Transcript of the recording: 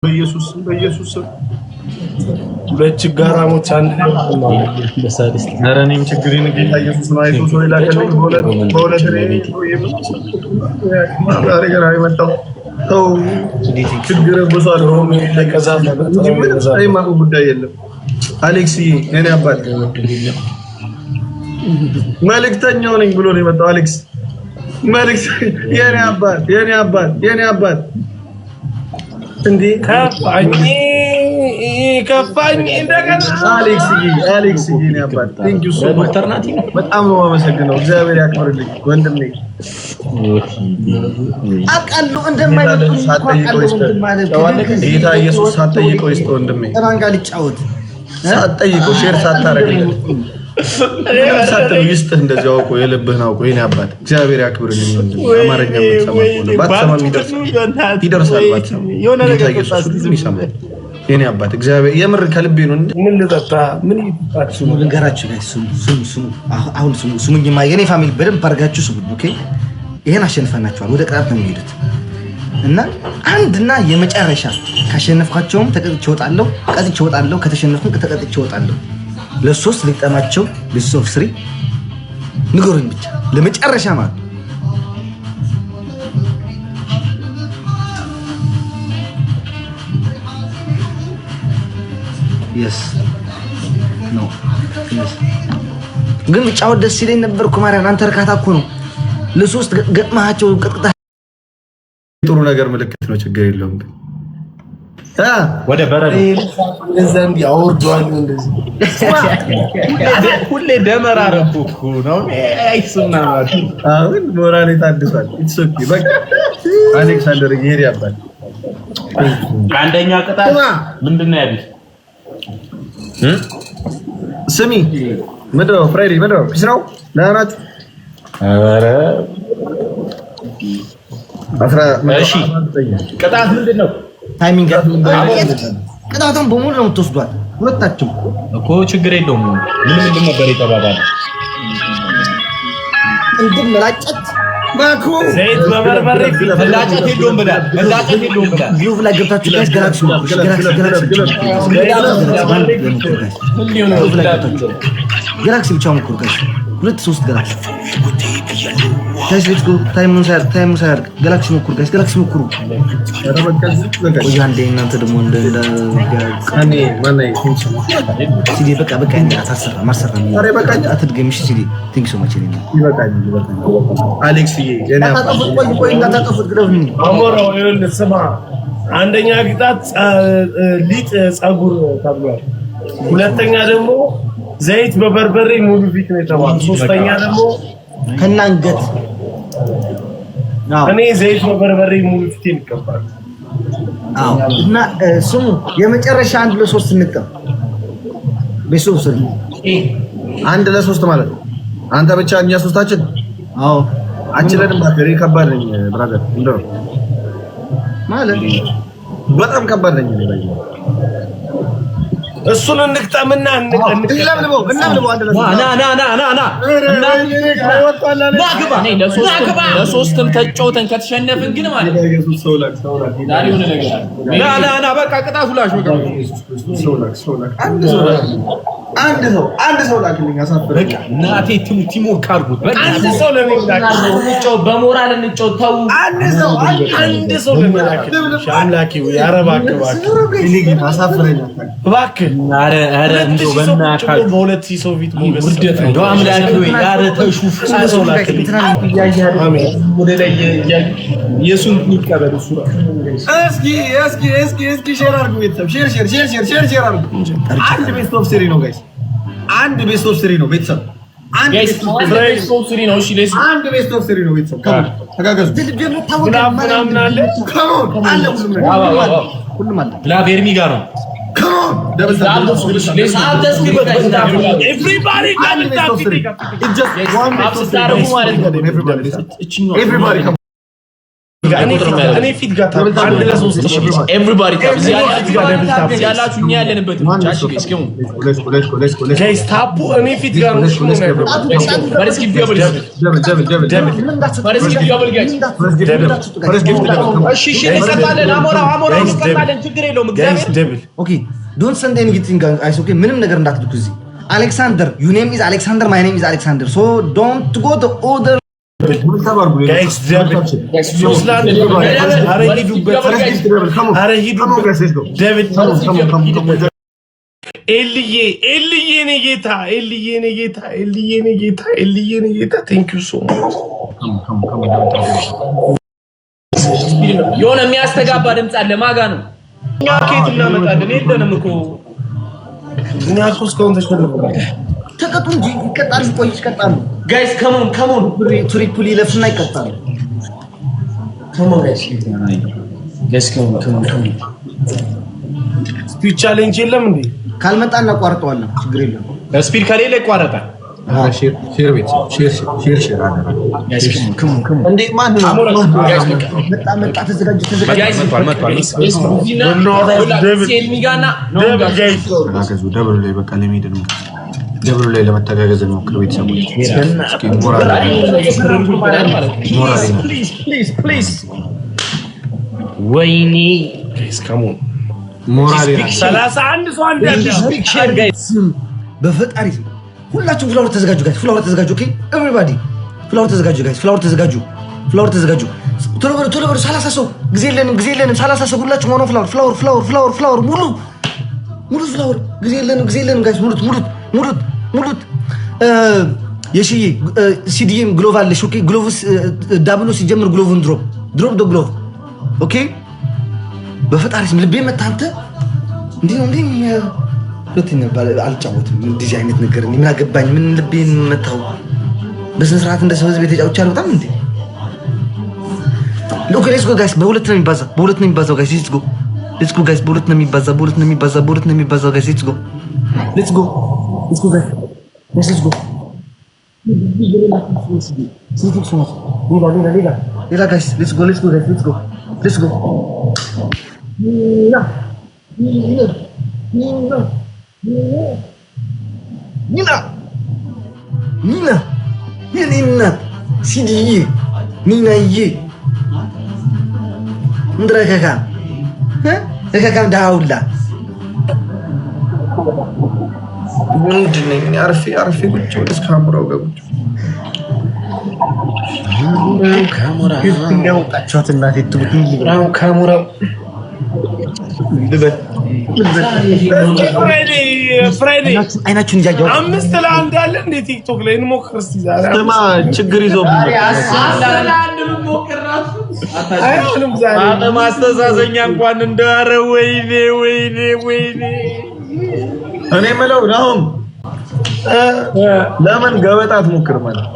በኢየሱስ ሁለት ችጋራሞች አንድ ነው። ነረኔም ችግሬን ጌታ ኢየሱስ ነው አይቶ ሰው ይላከልኝ በሁለት የመጣው ሰው ችግር ብሷል ነው ለከዛም አይማሩ ጉዳይ የለም። አሌክስ የኔ አባት መልእክተኛው ነኝ ብሎ ነው የመጣው። አሌክስ መልእክት የኔ አባት እንዴ ከፋኝ እንደገና አሌክስ የኔ አባት ቴንክ ዩ ሶ ማች በጣም ነው የማመሰግነው። እግዚአብሔር ያክብርልኝ ወንድሜ። አቃለው እንደማይመጡ ጌታ ኢየሱስ ሳትጠይቀው ይስጥ ወንድሜ። ተራንጋ ልጫወት ሳትጠይቀው ሼር ሳታረግልኝ ሳትጠይቀው ይስጥ። እንደዚህ አውቆ የልብህን አውቆ የኔ አባት እግዚአብሔር ያክብርልኝ ወንድሜ። አማርኛ የምትሰማ ባትሰማ ይደርሳል ባትሰማ ጌታ ኢየሱስ ሁሉን ይሰማል። የኔ አባት እግዚአብሔር የምር ከልቤ ነው። ምን ልጠጣ ምን ይጣጣችሁ ነገራችሁ ላይ ስሙ አሁን ስሙኝማ የኔ ፋሚሊ በደንብ አድርጋችሁ ስሙ። ኦኬ ይሄን አሸንፈናችኋል። ወደ ቅጣት ነው የሚሄዱት እና አንድና የመጨረሻ ካሸነፍኳቸውም ተቀጥቼ እወጣለሁ፣ ቀጥቼ እወጣለሁ። ከተሸነፍኩም ተቀጥቼ እወጣለሁ። ለሶስት ልጠማቸው ለሶስት ስሪ ንገሩኝ ብቻ ለመጨረሻ ማለት yes no yes ግን ብቻው ደስ ይለኝ ነበር እኮ ማርያም። አንተ እርካታ እኮ ነው ለሶስት ገጥማቸው ቀጥታ ጥሩ ነገር ምልክት ነው። ችግር የለውም ግን ወደ በረዶ ዘንድ ያወርዷል። እንደዚህ ሁሌ ደመራ ረኩኩ ነው አይሱና ማለት አሁን ሞራሌ ታድሷል። ኢትስ ኦኬ በቃ አሌክሳንደር ይሄድ ያባል። አንደኛ ቅጣት ምንድነው ያሉት? ስሚ ምንድነው ፍራይዴ ምንድነው ፒስ ነው ለአናት ኧረ እሺ ቅጣት ምንድነው? ታይሚንግ ቅጣቱን በሙሉ ነው የምትወስዷት ሁለታችሁ እኮ ችግር የለውም። ምንድን ነበር የተባባለው? እንድመላጨት ባኩ ዘይት በበርበሬ መላጨት የለውም ብላል። ግሩፕ ላይ ገብታችሁ ጋይስ ጋላክሲ ብቻ ሞክሩ ጋይስ። 2-3 ጋላክሲ ጋይስ ሌትስ ጎ። ታይሙን ሳያርግ ጋላክሲ ሞክሩ ጋይስ፣ ጋላክሲ ሞክሩ። ወይ አንዴ እናንተ ደግሞ እንደ እኔ ማነው ሲዲ በቃ እኔ አታሰራ ማሰራ አትድገምሽ ሲዲ ቲንክ ሶ ማች እኔ ይበቃኝ። አሌክስ የኔ ቆይ እንዳታጠፉት ግረብኝ አሞራው ይኸውልህ ስማ፣ አንደኛ ቅጣት ሊጥ ጸጉር ተብሏል። ሁለተኛ ደግሞ ዘይት በበርበሬ ሙሉ ፊት ነው የተባለው። ሶስተኛ ደግሞ ከናንገት እኔ ዘይት በበርበሬ ሙሉ ፊት ይቀባል። እና ስሙ የመጨረሻ 1-3 እንቀም በሶስት አንድ ለሶስት ማለት ነው። አንተ ብቻ እኛ ሶስታችን አችለንም ባከሪ ከባድ ነኝ ብራዘር። እንደው ማለት በጣም ከባድ ነኝ ለይ እሱን እንቅጠምና እናምልበው አንድ ለሶስትም ተጫውተን ከተሸነፍን ግን ማለት ነው ኢየሱስ ሰው ላክ በቃ ቅጣቱ ላሽ በቃ አንድ ሰው ላክልኝ። አሳፈረኝ በቃ እናቴ ቲሞ ካርጉት በቃ አንድ ሰው ለኔ በሞራል እንጫወት። ተው አንድ ሰው ለኔ አምላኬው ያረባከባክ እኔ ግን አሳፈረኝ እባክህ። አረ እንደው በእናትህ በሁለት ሰው ፊት ሞገስ ውርደት ነው። እንደው አምላኬው ያረ ተሹፍ ሰው ላክልኝ። አሜን። ወደ ላይ ኢየሱስን ይቀበል እሱ እስኪ ሼር አድርጉ ቤተሰብ ሼር አድርጉ። አንድ ቤስት ኦፍ ስሪ ነው ጋይስ፣ አንድ ቤስት ኦፍ ስሪ ነው ቤተሰብ፣ አንድ ቤስት ኦፍ ስሪ ነው። እሺ ሌስ አንድ ቤስት ኦፍ ስሪ ነው ቤተሰብ። ተጋገዙ ምናምን አለ አለ ሁሉም አለ ብላቬርሚ ጋር ነው። everybody come እኔ ፊት ጋር አንድ ለሶስት ኤቭሪባዲ ያላችሁ እኛ ያለንበት ቻሽ እስኪው ጋይስ ታፑ እኔ ፊት ጋር ነው በርስኪ ቢያብል በርስኪ ቢያብል ጋይስ እሺ እሺ እንቀጣለን አሞራው እንቀጣለን ችግር የለውም እግዚአብሔር ኦኬ ዶንት ሰንድ ኤኒቲንግ ጋይስ ኦኬ ምንም ነገር እንዳትልኩ እዚህ Alexander, your name is Alexander, my name is Alexander. So don't go the order. Guys, David, thank you so much. የሆነ የሚያስተጋባ ድምጽ አለ ማጋ ነው እኛ ከየት እናመጣለን የለንም እኮ እኛ እስካሁን ተቀጡ እንጂ ይቀጣሉ ቆይ ይቀጣሉ ጋይስ ከሞን ትሪፕል ይለፍና ይቀጣሉ ከሞን ጋይስ ከሞን ስፒድ ቻሌንጅ የለም እንዴ ካልመጣ እናቋርጠዋለን ችግር የለም ስፒድ ከሌለ ይቋረጣል ሼር አደረገ እንዴ ማን ነው መጣ ተዘጋጅ ደብሩ ላይ በቃ ለሚሄድ ነው ደብሩ ላይ ለመተጋገዝ ነው ክሩ ቤተሰቦች እስኪ ፕሊዝ ወይኔ እስካሁን ሞራል 31 ሰው አንድ ስፒክ ሼር ጋይስ በፈጣሪ ሁላችሁም ፍላወር ተዘጋጁ ጋይስ ፍላወር ተዘጋጁ ኦኬ ኤቨሪባዲ ፍላወር ተዘጋጁ ጋይስ ፍላወር ተዘጋጁ ቶሎ በሉ 30 ሰው ጊዜ የለንም 30 ሰው ሁላችሁም ሆኖ ፍላወር ሙሉ ፍላወር ጊዜ የለንም ጋይስ ሙሉት የሺ ሲዲኤም ግሎቭ አለሽ ኦኬ ግሎቭስ ዳብሎ ሲጀምር ግሎቭን ድሮፕ ዶ ግሎቭ ኦኬ በፈጣሪ ስም ልቤ መታንተ እንዴ ሁለተኛ አልጫወትም እንደዚህ አይነት ነገር ምን አገባኝ ምን ልቤን መታው በስነ ስርዓት እንደ ሰው ህዝብ የተጫወቻለሁ በጣም እንዴ ኦኬ ሌትስ ጎ ጋይስ በሁለት ነው የሚባዛው ጋይስ ሌትስ ጎ ጋይስ በሁለት ነው የሚባዛው ጋይስ ሌትስ ጎ ሌላ ጋይስ ሌትስ ጎ ኒና የኔና ሲዲዬ ኒናዬ እንድረከካ ዳውላ ምንድን ነው እኔ አርፌ ቁጭ ወደ ካሜራው ጋር ቁጭ እንደወጣችኋት እናቴ ትቡት ካሜራው ፍራይዴ አይናችሁን እያያችሁ 5 ለ1 አለ እንደ ቲክቶክ ላይ እንሞክር እስቲ ዛሬ ስማ ችግር ይዞብኝ ማስተዛዘኛ እንኳን እንዳረ ወይኔ እኔ የምለው ነው ለምን ገበጣ አትሞክር ማለት